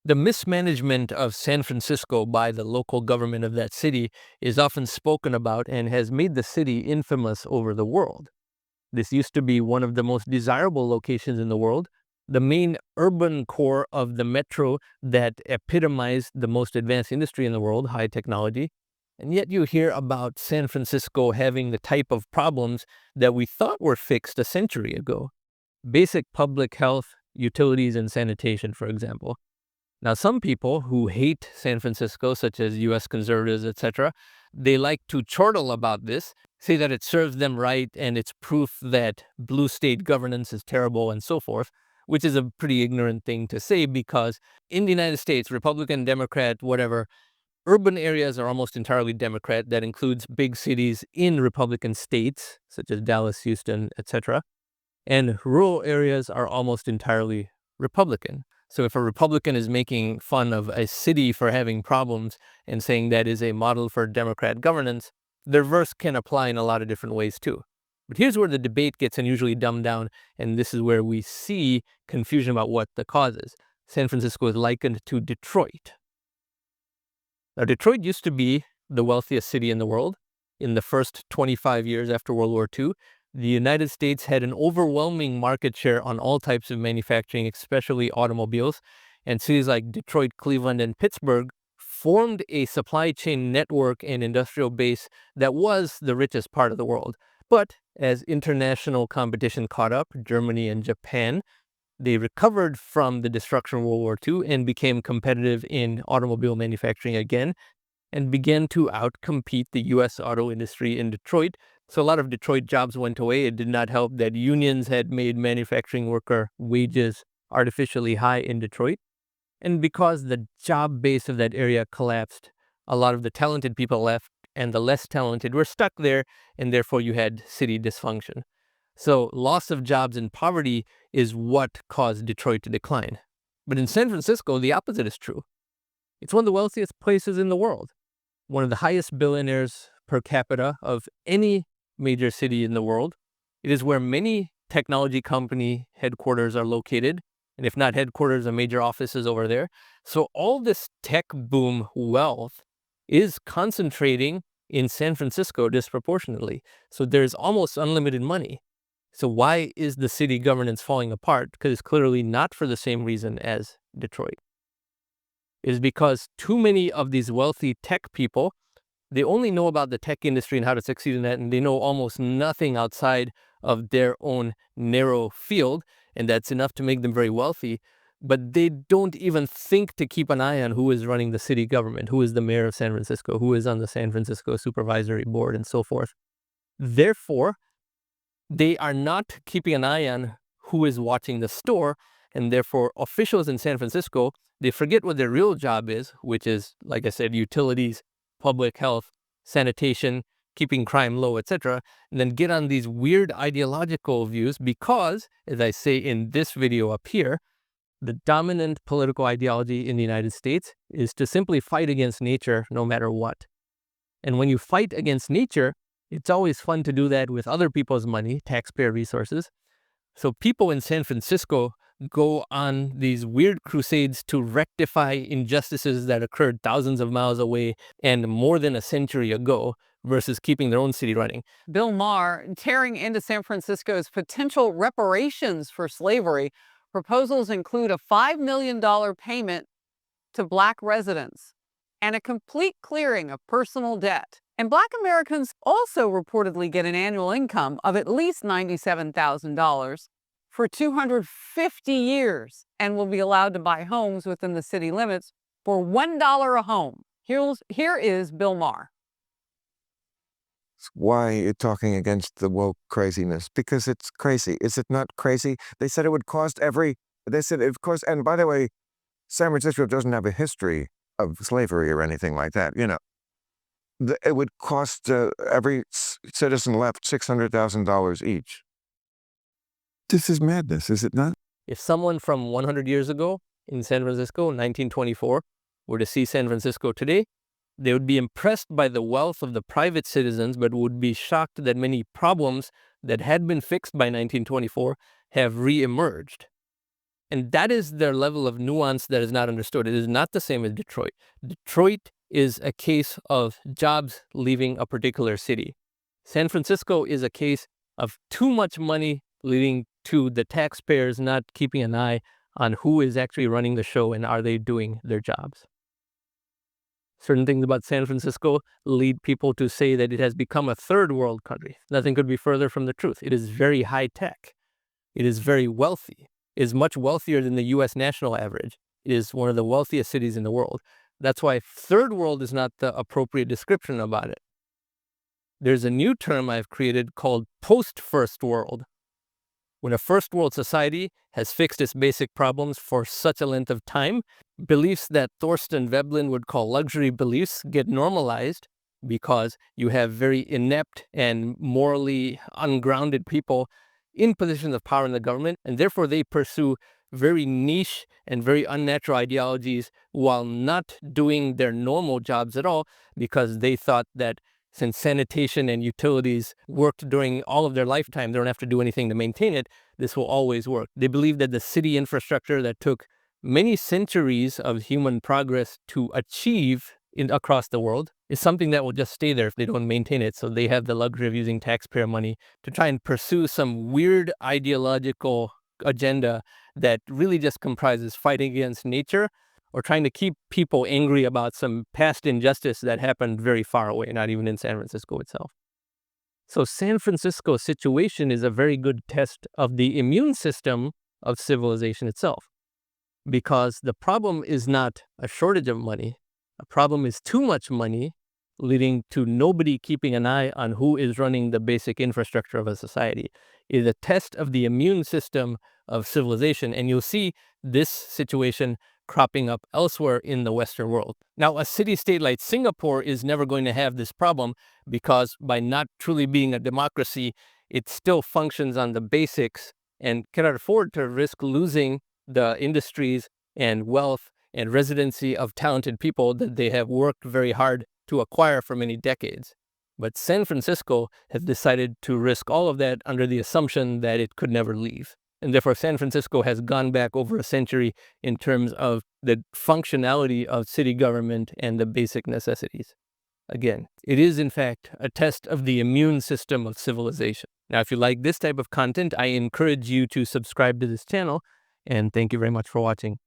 The mismanagement of San Francisco by the local government of that city is often spoken about and has made the city infamous over the world. This used to be one of the most desirable locations in the world, the main urban core of the metro that epitomized the most advanced industry in the world, high technology. And yet you hear about San Francisco having the type of problems that we thought were fixed a century ago. Basic public health, utilities, and sanitation, for example. Now, some people who hate San Francisco, such as U.S. conservatives, etc., they like to chortle about this, say that it serves them right and it's proof that blue state governance is terrible and so forth, which is a pretty ignorant thing to say because in the United States, Republican, Democrat, whatever, urban areas are almost entirely Democrat. That includes big cities in Republican states, such as Dallas, Houston, etc., and rural areas are almost entirely Republican. So if a Republican is making fun of a city for having problems and saying that is a model for Democrat governance, their verse can apply in a lot of different ways too. But here's where the debate gets unusually dumbed down, and this is where we see confusion about what the cause is. San Francisco is likened to Detroit. Now, Detroit used to be the wealthiest city in the world. In the first 25 years after World War II, the United States had an overwhelming market share on all types of manufacturing, especially automobiles, and cities like Detroit, Cleveland, and Pittsburgh formed a supply chain network and industrial base that was the richest part of the world. But as international competition caught up, Germany and Japan, they recovered from the destruction of World War II and became competitive in automobile manufacturing again and began to outcompete the U.S. auto industry in Detroit. So a lot of Detroit jobs went away. It did not help that unions had made manufacturing worker wages artificially high in Detroit. And because the job base of that area collapsed, a lot of the talented people left and the less talented were stuck there, and therefore you had city dysfunction. So loss of jobs and poverty is what caused Detroit to decline. But in San Francisco, the opposite is true. It's one of the wealthiest places in the world, one of the highest billionaires per capita of any major city in the world. It is where many technology company headquarters are located, and if not headquarters, a major office is over there. So all this tech boom wealth is concentrating in San Francisco disproportionately. So there's almost unlimited money. So why is the city governance falling apart? Because it's clearly not for the same reason as Detroit. It is because too many of these wealthy tech people, they only know about the tech industry and how to succeed in that, and they know almost nothing outside of their own narrow field, and that's enough to make them very wealthy. But they don't even think to keep an eye on who is running the city government, who is the mayor of San Francisco, who is on the San Francisco Supervisory Board, and so forth. Therefore, they are not keeping an eye on who is watching the store, and therefore officials in San Francisco, they forget what their real job is, which is, like I said, utilities, public health, sanitation, keeping crime low, etc., and then get on these weird ideological views because, as I say in this video up here, the dominant political ideology in the United States is to simply fight against nature no matter what. And when you fight against nature, it's always fun to do that with other people's money, taxpayer resources. So people in San Francisco go on these weird crusades to rectify injustices that occurred thousands of miles away and more than a century ago versus keeping their own city running. Bill Maher tearing into San Francisco's potential reparations for slavery. Proposals include a $5 million payment to Black residents and a complete clearing of personal debt. And Black Americans also reportedly get an annual income of at least $97,000 for 250 years and will be allowed to buy homes within the city limits for $1 a home. Here is Bill Maher. Why you're talking against the woke craziness? Because it's crazy. Is it not crazy? They said it would cost and by the way, San Francisco doesn't have a history of slavery or anything like that, you know. It would cost every citizen left $600,000 each. This is madness, is it not? If someone from 100 years ago in San Francisco, 1924, were to see San Francisco today, they would be impressed by the wealth of the private citizens, but would be shocked that many problems that had been fixed by 1924 have re-emerged. And that is their level of nuance that is not understood. It is not the same as Detroit. Detroit is a case of jobs leaving a particular city. San Francisco is a case of too much money leading to the taxpayers not keeping an eye on who is actually running the show and are they doing their jobs. Certain things about San Francisco lead people to say that it has become a third world country. Nothing could be further from the truth. It is very high tech. It is very wealthy. It is much wealthier than the US national average. It is one of the wealthiest cities in the world. That's why third world is not the appropriate description about it. There's a new term I've created called post-first world. When a first world society has fixed its basic problems for such a length of time, beliefs that Thorstein Veblen would call luxury beliefs get normalized because you have very inept and morally ungrounded people in positions of power in the government, and therefore they pursue very niche and very unnatural ideologies while not doing their normal jobs at all because they thought that since sanitation and utilities worked during all of their lifetime, they don't have to do anything to maintain it, this will always work. They believe that the city infrastructure that took many centuries of human progress to achieve across the world is something that will just stay there if they don't maintain it. So they have the luxury of using taxpayer money to try and pursue some weird ideological agenda that really just comprises fighting against nature or trying to keep people angry about some past injustice that happened very far away, not even in San Francisco itself. So San Francisco's situation is a very good test of the immune system of civilization itself, because the problem is not a shortage of money. A problem is too much money, leading to nobody keeping an eye on who is running the basic infrastructure of a society. It is a test of the immune system of civilization, and you'll see this situation cropping up elsewhere in the Western world. Now, a city-state like Singapore is never going to have this problem because by not truly being a democracy, it still functions on the basics and cannot afford to risk losing the industries and wealth and residency of talented people that they have worked very hard to acquire for many decades. But San Francisco has decided to risk all of that under the assumption that it could never leave. And therefore, San Francisco has gone back over a century in terms of the functionality of city government and the basic necessities. Again, it is in fact a test of the immune system of civilization. Now, if you like this type of content, I encourage you to subscribe to this channel, and thank you very much for watching.